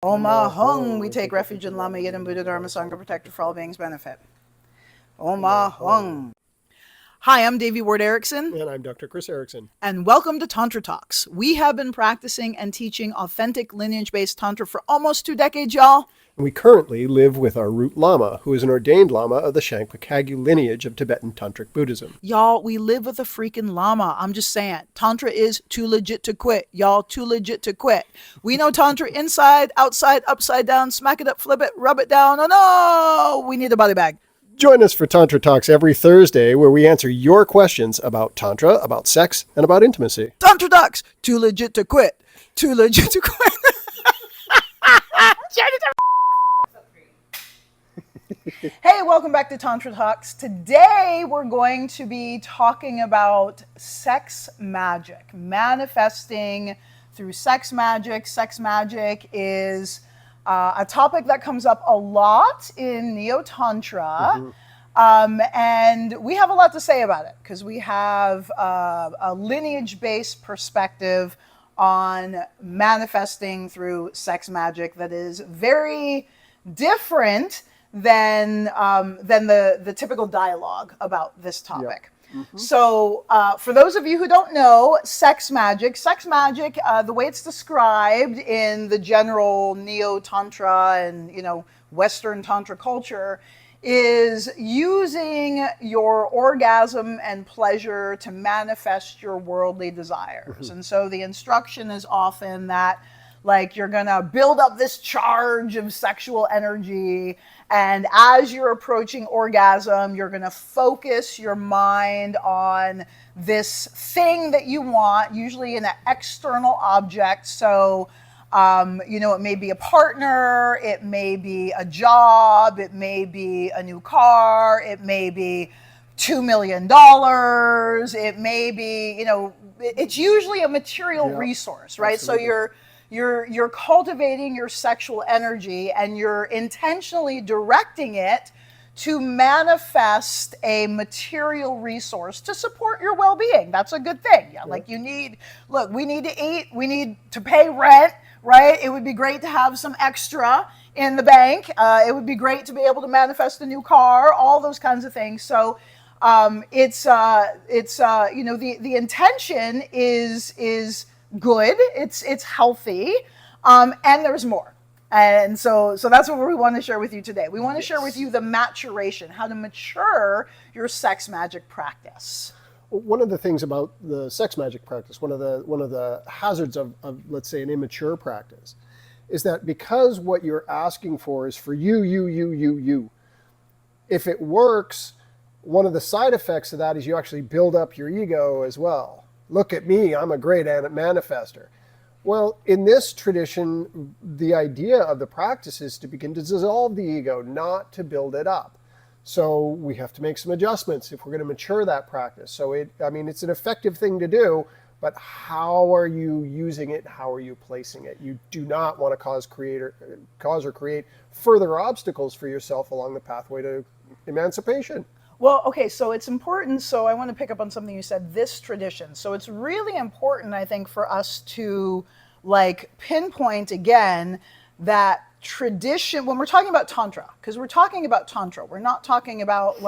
Om Ahung, we take refuge in Lama Yidam Buddha Dharma Sangha, protector for all beings' benefit. Om Ahung. Hi, I'm Devi Ward Erickson. And I'm Dr. Chris Erickson. And welcome to Tantra Talks. We have been practicing and teaching authentic lineage-based Tantra for almost 2 decades, y'all. And we currently live with our root Lama, who is an ordained Lama of the Shangpa Kagyu lineage of Tibetan Tantric Buddhism. Y'all, we live with a freaking Lama. I'm just saying. Tantra is too legit to quit. Y'all, too legit to quit. We know Tantra inside, outside, upside down, smack it up, flip it, rub it down. Oh no, we need a body bag. Join us for Tantra Talks every Thursday, where we answer your questions about Tantra, about sex, and about intimacy. Tantra Talks, too legit to quit. Too legit to quit. Hey, welcome back to Tantra Talks. Today we're going to be talking about sex magic, manifesting through sex magic. Sex magic is a topic that comes up a lot in Neo-Tantra, and we have a lot to say about it because we have a lineage-based perspective on manifesting through sex magic that is very different than the typical dialogue about this topic. Yep. So for those of you who don't know, sex magic, the way it's described in the general Neo-Tantra and Western Tantra culture is using your orgasm and pleasure to manifest your worldly desires. And so the instruction is often that you're gonna build up this charge of sexual energy, and as you're approaching orgasm, you're gonna focus your mind on this thing that you want, usually an external object. So, it may be a partner, it may be a job, it may be a new car, it may be $2 million, it may be, it's usually a material resource, right? Absolutely. So you're cultivating your sexual energy and you're intentionally directing it to manifest a material resource to support your well-being. That's a good thing. Yeah. Like we need to eat, we need to pay rent, right? It would be great to have some extra in the bank. It would be great to be able to manifest a new car, all those kinds of things. So the intention is good, it's healthy, and there's more. And so that's what we want to share with you today. We want to share with you the maturation, how to mature your sex magic practice. One of the things about the sex magic practice, one of the hazards of let's say an immature practice, is that because what you're asking for is for you, if it works, one of the side effects of that is you actually build up your ego as well. Look at me, I'm a great manifester. Well, in this tradition, the idea of the practice is to begin to dissolve the ego, not to build it up. So we have to make some adjustments if we're going to mature that practice. So it's an effective thing to do, but how are you using it? How are you placing it? You do not want to cause or create further obstacles for yourself along the pathway to emancipation. Well, okay, so it's important. So I want to pick up on something you said, this tradition. So it's really important, I think, for us to pinpoint again that tradition when we're talking about Tantra, because we're talking about Tantra. We're not talking about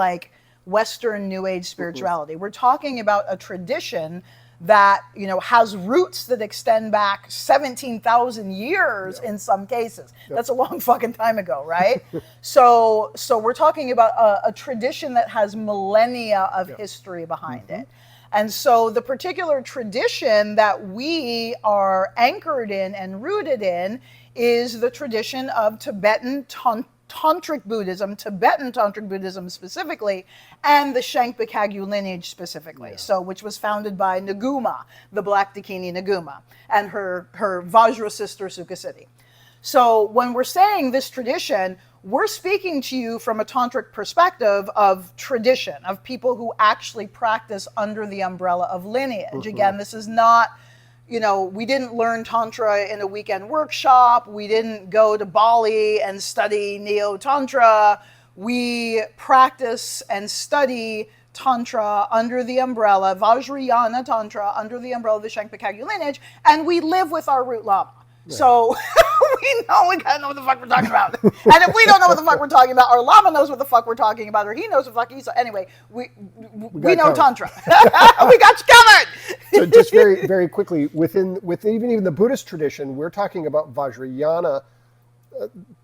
Western New Age spirituality. We're talking about a tradition that has roots that extend back 17,000 years in some cases. That's a long fucking time ago, right? So we're talking about a tradition that has millennia of history behind it. And so the particular tradition that we are anchored in and rooted in is the tradition of Tibetan Tantric Buddhism, Tibetan Tantric Buddhism specifically, and the Shangpa Kagyu lineage specifically. So, which was founded by Naguma, the Black Dakini Naguma, and her Vajra sister Sukhasiddhi. So when we're saying this tradition, we're speaking to you from a tantric perspective of tradition, of people who actually practice under the umbrella of lineage. Again, this is not, we didn't learn Tantra in a weekend workshop. We didn't go to Bali and study Neo-Tantra. We practice and study Tantra under the umbrella, Vajrayana Tantra under the umbrella of the Shangpa Kagyu lineage, and we live with our root Lama. So we gotta know what the fuck we're talking about. And if we don't know what the fuck we're talking about, our Lama knows what the fuck we're talking about, or he knows what the fuck he's. Anyway, we know Tantra. We got you covered. So just very, very quickly, within even the Buddhist tradition, we're talking about Vajrayana,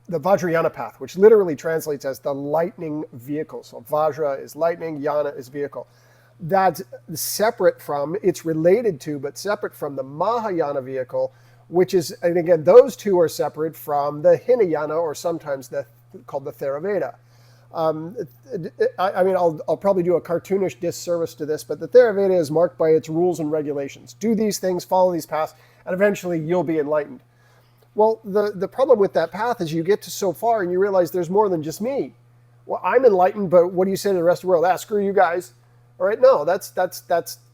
the Vajrayana path, which literally translates as the lightning vehicle. So Vajra is lightning, Yana is vehicle. That's separate from, it's related to, but separate from the Mahayana vehicle, which is, and again, those two are separate from the Hinayana, or sometimes called the Theravada. I mean, I'll probably do a cartoonish disservice to this, but the Theravada is marked by its rules and regulations. Do these things, follow these paths, and eventually you'll be enlightened. Well, the problem with that path is you get to so far and you realize there's more than just me. Well, I'm enlightened, but what do you say to the rest of the world? Screw you guys. All right, no, that's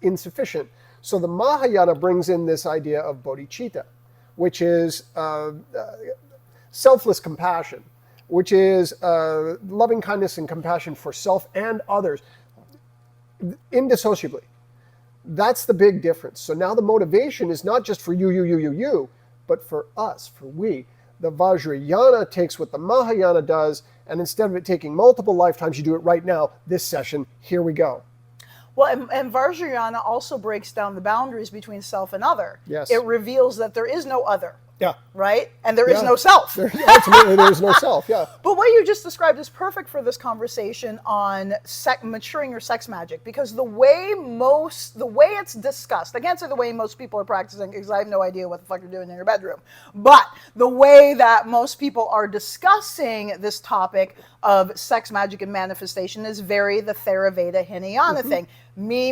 insufficient. So the Mahayana brings in this idea of bodhicitta, which is selfless compassion, which is loving kindness and compassion for self and others, indissociably. That's the big difference. So now the motivation is not just for you, but for us, for we. The Vajrayana takes what the Mahayana does, and instead of it taking multiple lifetimes, you do it right now, this session, here we go. Well, and Vajrayana also breaks down the boundaries between self and other. Yes. It reveals that there is no other. Yeah. Right? And there is no self. Ultimately, there is no self, yeah. But what you just described is perfect for this conversation on maturing your sex magic, because the way it's discussed, I can't say the way most people are practicing because I have no idea what the fuck you're doing in your bedroom, but the way that most people are discussing this topic of sex magic and manifestation is very the Theravada Hinayana thing. Me.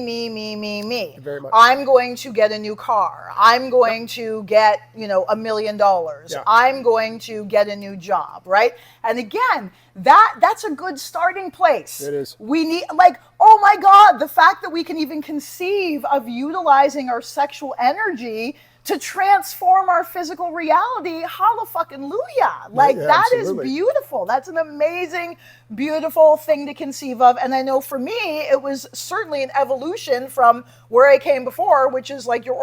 Very much. I'm going to get a new car. I'm going to get, $1 million. Yeah. I'm going to get a new job, right? And again, that's a good starting place. It is. We need, oh my God, the fact that we can even conceive of utilizing our sexual energy to transform our physical reality, hallelujah. That absolutely. is beautiful. That's an amazing, beautiful thing to conceive of. And I know for me, it was certainly an evolution from where I came before, which is like you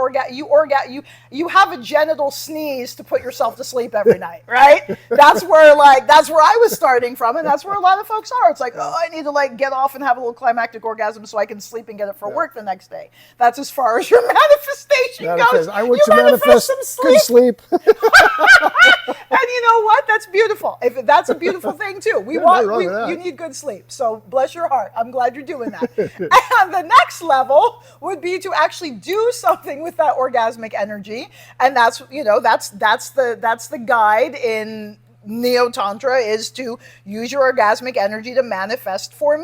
have a genital sneeze to put yourself to sleep every night, right? That's where I was starting from, and that's where a lot of folks are. It's like, I need to get off and have a little climactic orgasm so I can sleep and get it for work the next day. That's as far as your manifestation goes. I want to manifest some good sleep. And you know what? That's beautiful. That's a beautiful thing too. You need good sleep. So bless your heart. I'm glad you're doing that. And the next level would be to actually do something with that orgasmic energy. And that's the guide in Neo Tantra, is to use your orgasmic energy to manifest for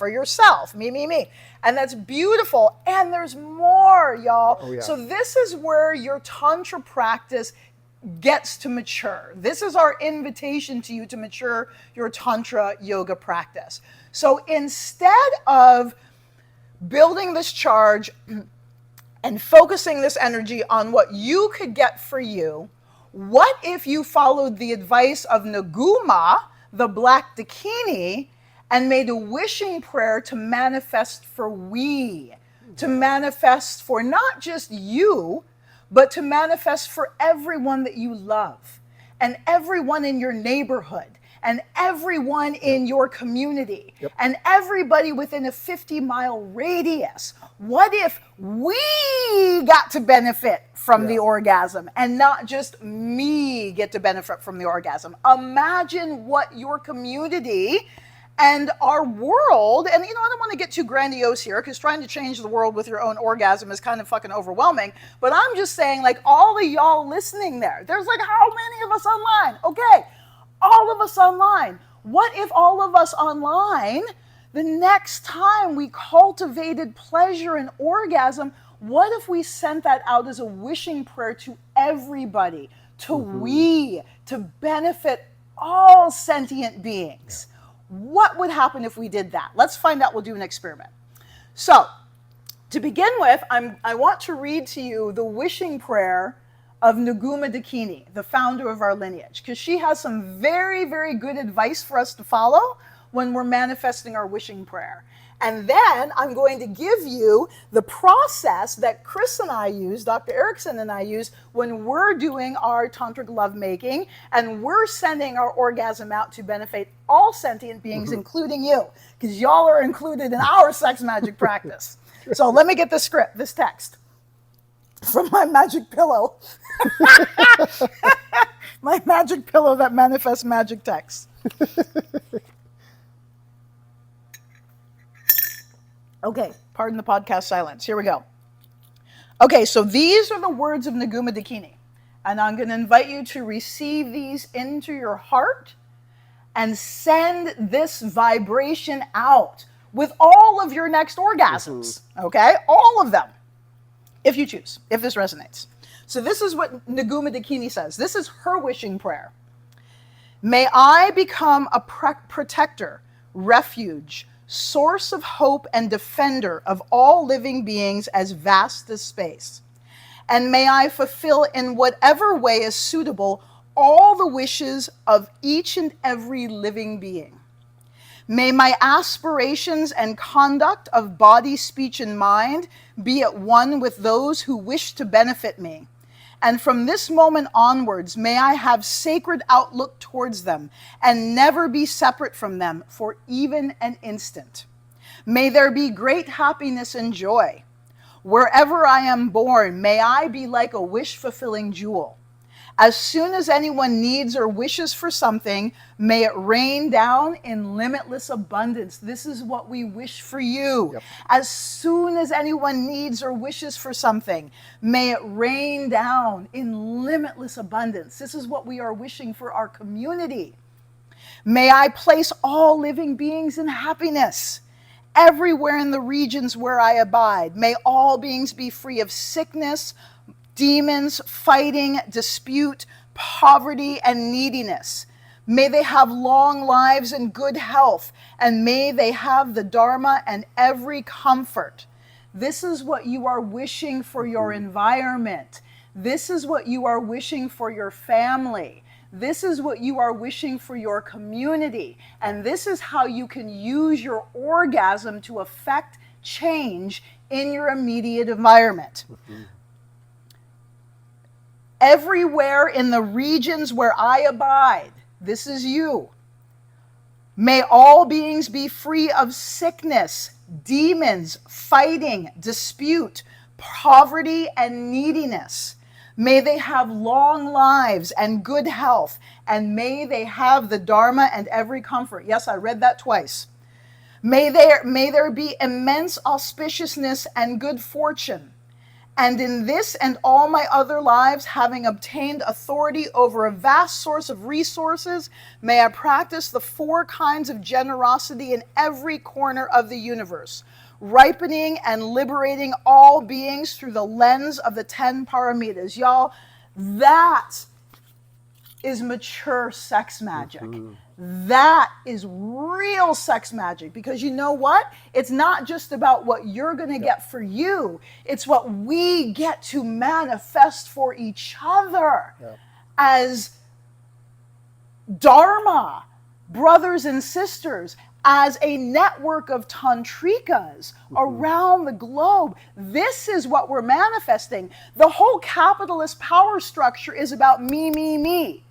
yourself, me. And that's beautiful. And there's more, y'all. Oh, yeah. So this is where your Tantra practice gets to mature. This is our invitation to you to mature your Tantra yoga practice. So instead of building this charge and focusing this energy on what you could get for you, what if you followed the advice of Naguma, the black dakini, and made a wishing prayer to manifest for to manifest for not just you, but to manifest for everyone that you love, and everyone in your neighborhood, and everyone in your community, and everybody within a 50-mile radius. What if we got to benefit from the orgasm, and not just me get to benefit from the orgasm? Imagine what your community and our world, and I don't want to get too grandiose here, because trying to change the world with your own orgasm is kind of fucking overwhelming, but I'm just saying, all of y'all listening there's how many of us online? Okay, all of us online. What if all of us online, the next time we cultivated pleasure and orgasm, what if we sent that out as a wishing prayer to everybody, to benefit all sentient beings? What would happen if we did that? Let's find out. We'll do an experiment. So, to begin with, I want to read to you the wishing prayer of Naguma Dakini, the founder of our lineage, because she has some very, very good advice for us to follow when we're manifesting our wishing prayer. And then I'm going to give you the process that Chris and I use, Dr. Erickson and I use, when we're doing our tantric lovemaking, and we're sending our orgasm out to benefit all sentient beings, including you, because y'all are included in our sex magic practice. So let me get this script, this text from my magic pillow. My magic pillow that manifests magic text. Okay, pardon the podcast silence. Here we go. Okay, so these are the words of Naguma Dakini. And I'm going to invite you to receive these into your heart and send this vibration out with all of your next orgasms. Okay? All of them. If you choose, if this resonates. So this is what Naguma Dakini says. This is her wishing prayer. May I become a protector, refuge, source of hope and defender of all living beings as vast as space. And may I fulfill in whatever way is suitable all the wishes of each and every living being. May my aspirations and conduct of body, speech, and mind be at one with those who wish to benefit me. And from this moment onwards, may I have sacred outlook towards them and never be separate from them for even an instant. May there be great happiness and joy. Wherever I am born, may I be like a wish-fulfilling jewel. As soon as anyone needs or wishes for something, may it rain down in limitless abundance. This is what we wish for you. Yep. As soon as anyone needs or wishes for something, may it rain down in limitless abundance. This is what we are wishing for our community. May I place all living beings in happiness. Everywhere in the regions where I abide, may all beings be free of sickness, demons, fighting, dispute, poverty, and neediness. May they have long lives and good health, and may they have the Dharma and every comfort. This is what you are wishing for your environment. This is what you are wishing for your family. This is what you are wishing for your community. And this is how you can use your orgasm to affect change in your immediate environment. Everywhere in the regions where I abide, this is you. May all beings be free of sickness, demons, fighting, dispute, poverty, and neediness. May they have long lives and good health, and may they have the Dharma and every comfort. Yes, I read that twice. May there be immense auspiciousness and good fortune. And in this and all my other lives, having obtained authority over a vast source of resources, may I practice the 4 kinds of generosity in every corner of the universe, ripening and liberating all beings through the lens of the 10 paramitas. Y'all, that is mature sex magic. That is real sex magic, because you know what? It's not just about what you're going to get for you. It's what we get to manifest for each other as Dharma, brothers and sisters, as a network of tantrikas around the globe. This is what we're manifesting. The whole capitalist power structure is about me, me, me.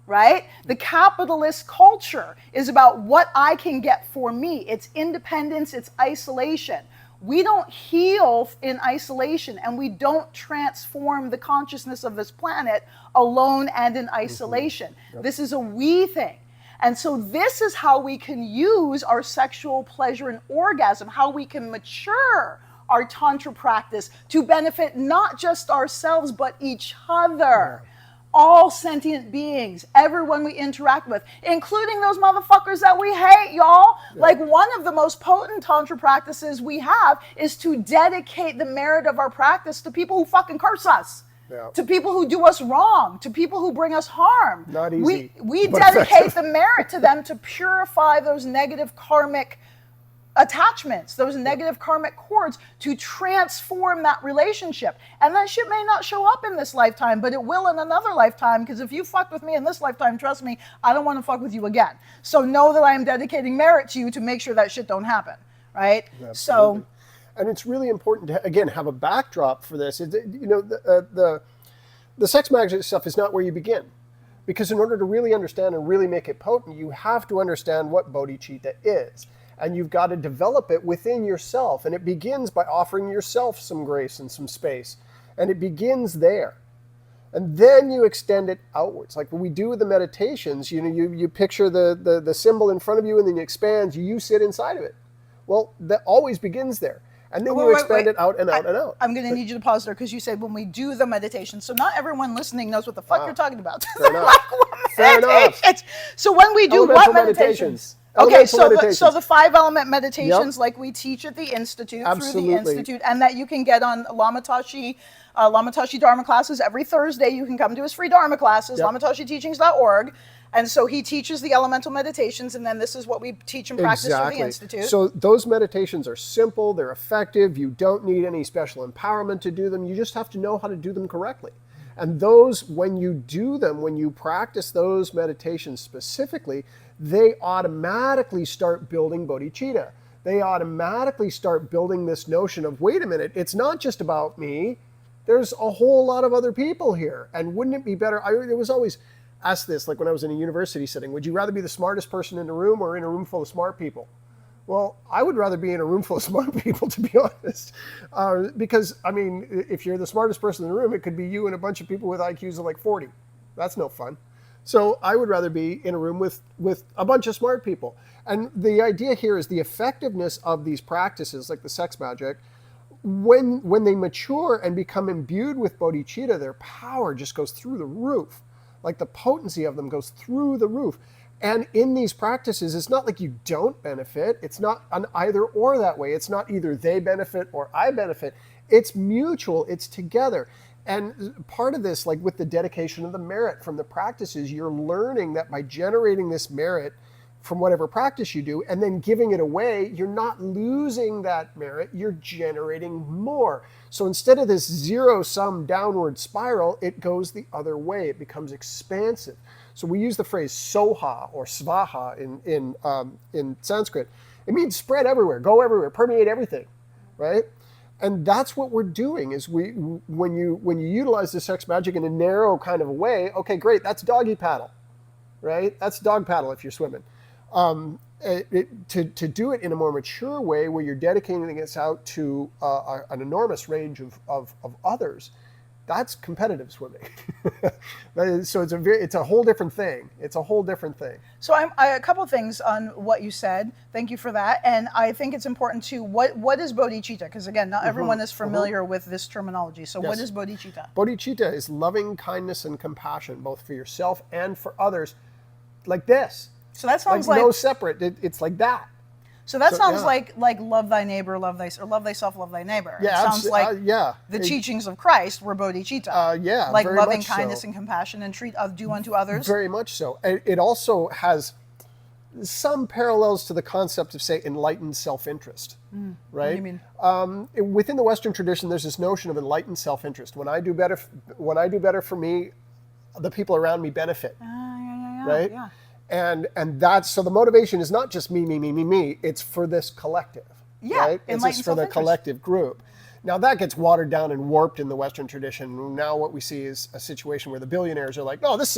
Right? The capitalist culture is about what I can get for me. It's independence, it's isolation. We don't heal in isolation, and we don't transform the consciousness of this planet alone and in isolation. This is a we thing. And so this is how we can use our sexual pleasure and orgasm, how we can mature our Tantra practice to benefit not just ourselves, but each other. All sentient beings, everyone we interact with, including those motherfuckers that we hate, y'all. Like, one of the most potent Tantra practices we have is to dedicate the merit of our practice to people who fucking curse us, to people who do us wrong, to people who bring us harm. Not easy. We dedicate the merit to them to purify those negative karmic attachments, those negative karmic cords, to transform that relationship. And that shit may not show up in this lifetime, but it will in another lifetime, because if you fucked with me in this lifetime, trust me, I don't want to fuck with you again. So know that I am dedicating merit to you to make sure that shit don't happen. right? Absolutely. So, and it's really important to, again, have a backdrop for this. The sex magic stuff is not where you begin. Because in order to really understand and really make it potent, you have to understand what bodhicitta is. And you've got to develop it within yourself. And it begins by offering yourself some grace and some space. And it begins there. And then you extend it outwards. Like when we do the meditations, you picture the symbol in front of you and then it expands. You sit inside of it. Well, that always begins there. And then you expand it out and out and out. I'm going to need you to pause there because you said when we do the meditation. So not everyone listening knows what the fuck you're talking about. Fair enough. Fair enough. So when we do Elemental what meditations? Okay, so the 5-element meditations like we teach at the Institute, through the Institute, and that you can get on Lamatashi Dharma classes every Thursday. You can come to his free Dharma classes, LamatoshiTeachings.org. And so he teaches the elemental meditations, and then this is what we teach and practice through the Institute. So those meditations are simple, they're effective, you don't need any special empowerment to do them, you just have to know how to do them correctly. And those, when you do them, when you practice those meditations specifically, they automatically start building bodhicitta. They automatically start building this notion of, wait a minute, it's not just about me, there's a whole lot of other people here. And wouldn't it be better, it was always asked this, like when I was in a university setting, would you rather be the smartest person in the room or in a room full of smart people? Well, I would rather be in a room full of smart people, to be honest. Because, I mean, if you're the smartest person in the room, it could be you and a bunch of people with IQs of like 40. That's no fun. So I would rather be in a room with a bunch of smart people. And the idea here is the effectiveness of these practices, like the sex magic, when they mature and become imbued with bodhicitta, their power just goes through the roof. Like the potency of them goes through the roof. And in these practices, it's not like you don't benefit. It's not an either or that way. It's not either they benefit or I benefit. It's mutual. It's together. And part of this, like with the dedication of the merit from the practices, you're learning that by generating this merit from whatever practice you do and then giving it away, you're not losing that merit, you're generating more. So instead of this zero-sum downward spiral, it goes the other way. It becomes expansive. So we use the phrase soha or svaha in Sanskrit. It means spread everywhere, go everywhere, permeate everything, right? And that's what we're doing is when you utilize the sex magic in a narrow kind of a way, okay, great, that's doggy paddle, right? That's dog paddle if you're swimming. To do it in a more mature way where you're dedicating this out to an enormous range of others, that's competitive swimming. So it's a whole different thing. It's a whole different thing. So a couple of things on what you said. Thank you for that. And I think it's important to, what is bodhicitta? Because again, not everyone is familiar with this terminology. So what is bodhicitta? Bodhicitta is loving kindness and compassion, both for yourself and for others, like this. So that sounds like no separate. It's like that. So that sounds like love thy neighbor, love thyself, love thy neighbor. Yeah, it sounds like the teachings of Christ were bodhicitta. Like very loving much kindness so. And compassion and do unto others. Very much so. It also has some parallels to the concept of, say, enlightened self-interest, right? What do you mean? Within the Western tradition, there's this notion of enlightened self-interest. When I do better for me, the people around me benefit, right? Yeah. And that's, so the motivation is not just me, it's for this collective, right? It's just for the collective group. Now that gets watered down and warped in the Western tradition. Now what we see is a situation where the billionaires are like, no, this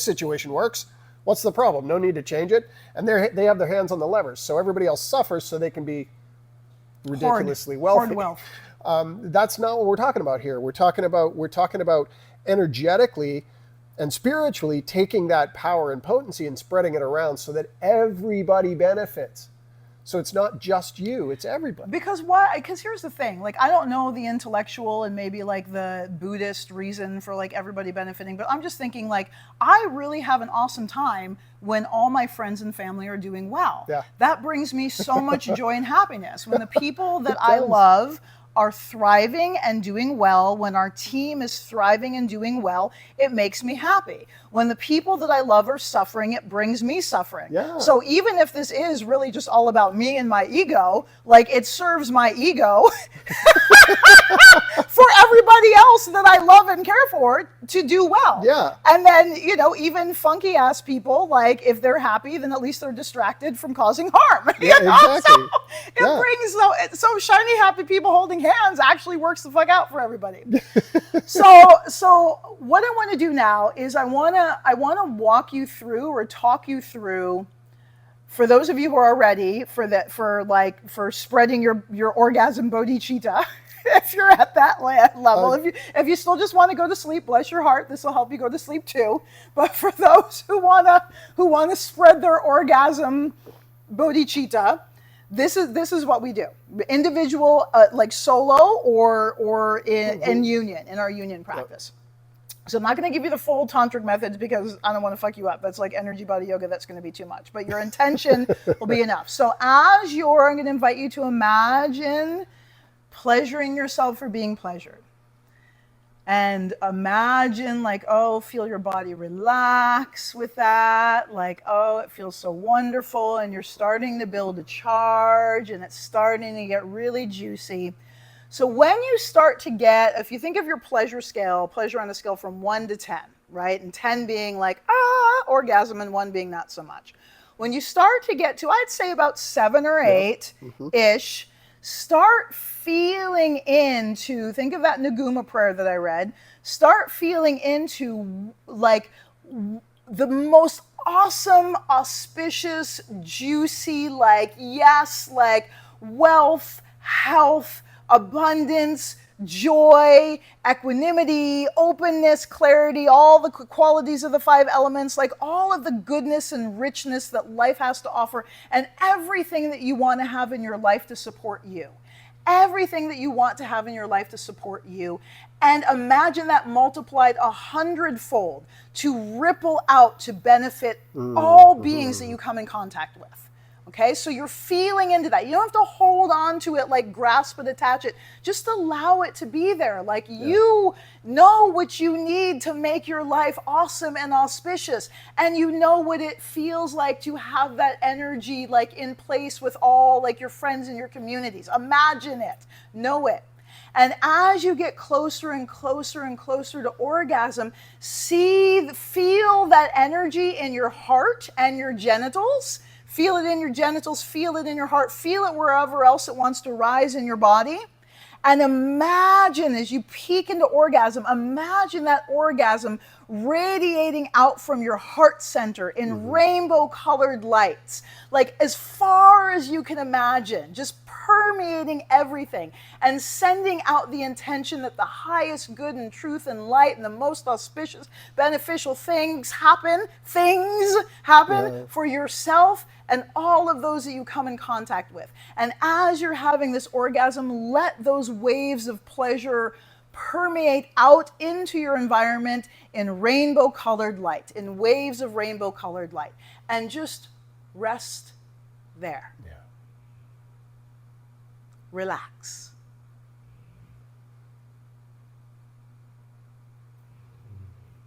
situation works. What's the problem? No need to change it. And they have their hands on the levers. So everybody else suffers so they can be ridiculously wealthy. Wealth. That's not what we're talking about here. We're talking about energetically and spiritually taking that power and potency and spreading it around so that everybody benefits. So it's not just you, it's everybody. Because why? Because here's the thing, like I don't know the intellectual and maybe like the Buddhist reason for like everybody benefiting, but I'm just thinking like I really have an awesome time when all my friends and family are doing well. Yeah. That brings me so much joy and happiness. When the people that I love are thriving and doing well, when our team is thriving and doing well, it makes me happy. When the people that I love are suffering, it brings me suffering. Yeah. So even if this is really just all about me and my ego, like it serves my ego. for everybody else that I love and care for to do well. Yeah. And then, you know, even funky ass people, like if they're happy, then at least they're distracted from causing harm. Yeah, You know? exactly. So it brings so shiny happy people holding hands actually works the fuck out for everybody. So what I want to do now is I want to walk you through or talk you through, for those of you who are ready for spreading your orgasm bodhicitta, if you're at that level, if you still just want to go to sleep, bless your heart, this will help you go to sleep too. But for those who wanna spread their orgasm bodhicitta, this is what we do: individual, like solo or in union, in our union practice. So I'm not going to give you the full tantric methods because I don't want to fuck you up. That's like energy body yoga. That's going to be too much. But your intention will be enough. So I'm going to invite you to imagine pleasuring yourself for being pleasured. And imagine feel your body relax with that. Like, oh, it feels so wonderful. And you're starting to build a charge and it's starting to get really juicy. So when you start to get, if you think of your pleasure on a scale from 1 to 10, right? And 10 being like, orgasm, and 1 being not so much. When you start to get to, I'd say about 7 or 8-ish, start feeling into, think of that Naguma prayer that I read, start feeling into like the most awesome, auspicious, juicy, like wealth, health, abundance, joy, equanimity, openness, clarity, all the qualities of the 5 elements, like all of the goodness and richness that life has to offer, and everything that you want to have in your life to support you. Everything that you want to have in your life to support you. And imagine that multiplied 100-fold to ripple out to benefit all beings that you come in contact with. Okay, so you're feeling into that. You don't have to hold on to it, like grasp it, attach it. Just allow it to be there. Like you know what you need to make your life awesome and auspicious. And you know what it feels like to have that energy like in place with all like your friends and your communities. Imagine it, know it. And as you get closer and closer and closer to orgasm, feel that energy in your heart and your genitals. Feel it in your genitals, feel it in your heart, feel it wherever else it wants to rise in your body. And imagine as you peak into orgasm, imagine that orgasm radiating out from your heart center in rainbow-colored lights, like as far as you can imagine, just permeating everything and sending out the intention that the highest good and truth and light and the most auspicious, beneficial things happen for yourself and all of those that you come in contact with. And as you're having this orgasm, let those waves of pleasure permeate out into your environment in rainbow-colored light, in waves of rainbow-colored light, and just rest there. Yeah. Relax.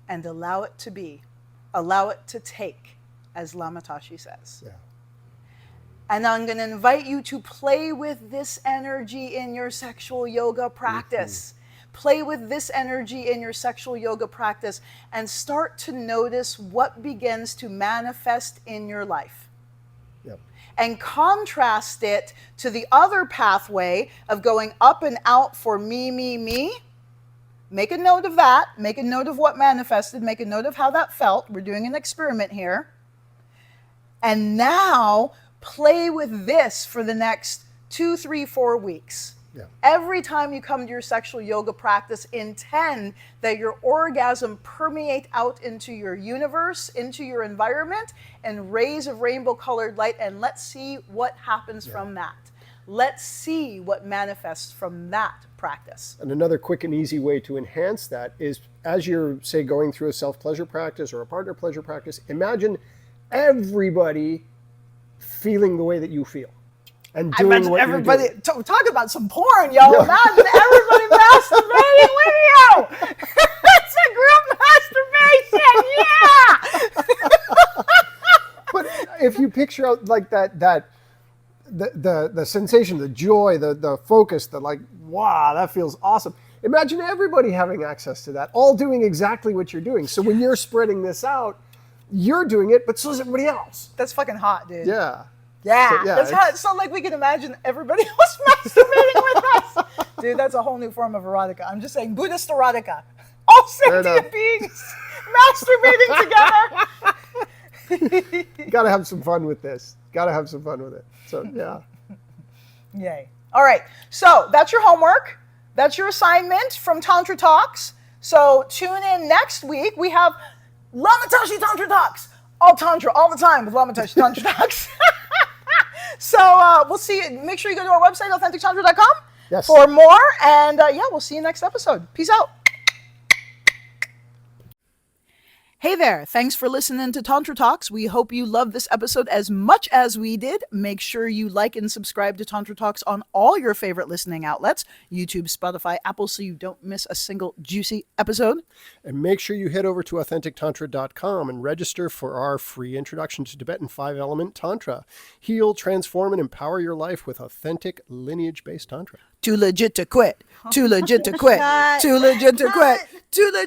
And allow it to be, allow it to take, as Lamatashi says. Yeah. And I'm going to invite you to play with this energy in your sexual yoga practice. Play with this energy in your sexual yoga practice and start to notice what begins to manifest in your life. Yep. And contrast it to the other pathway of going up and out for me, me, me. Make a note of that. Make a note of what manifested. Make a note of how that felt. We're doing an experiment here. And now play with this for the next 2, 3, 4 weeks. Yeah. Every time you come to your sexual yoga practice, intend that your orgasm permeate out into your universe, into your environment, and rays of rainbow-colored light, and let's see what happens from that. Let's see what manifests from that practice. And another quick and easy way to enhance that is, as you're, say, going through a self-pleasure practice or a partner pleasure practice, imagine everybody feeling the way that you feel. And doing what you're doing. Talk about some porn, yo. Yeah. Imagine everybody masturbating with you. It's a group masturbation, yeah. But if you picture out like that the sensation, the joy, the focus, the like, wow, that feels awesome. Imagine everybody having access to that, all doing exactly what you're doing. So when you're spreading this out, you're doing it, but so is everybody else. That's fucking hot, dude. Yeah. Yeah, that's hot. It's not like we can imagine everybody else masturbating with us. Dude, that's a whole new form of erotica. I'm just saying, Buddhist erotica. All sentient beings masturbating together. You gotta have some fun with this. Gotta have some fun with it. So, yeah. Yay. All right. So that's your homework. That's your assignment from Tantra Talks. So tune in next week. We have Lamatashi Tantra Talks. All Tantra, all the time with Lamatashi Tantra Talks. So we'll see you. Make sure you go to our website, authentictantra.com, for more. And yeah, we'll see you next episode. Peace out. Hey there, thanks for listening to Tantra Talks. We hope you loved this episode as much as we did. Make sure you like and subscribe to Tantra Talks on all your favorite listening outlets, YouTube, Spotify, Apple, so you don't miss a single juicy episode. And make sure you head over to authentictantra.com and register for our free introduction to Tibetan 5-element Tantra. Heal, transform, and empower your life with authentic lineage-based Tantra. Too legit to quit. Too legit to quit. Too legit to quit. Too legit.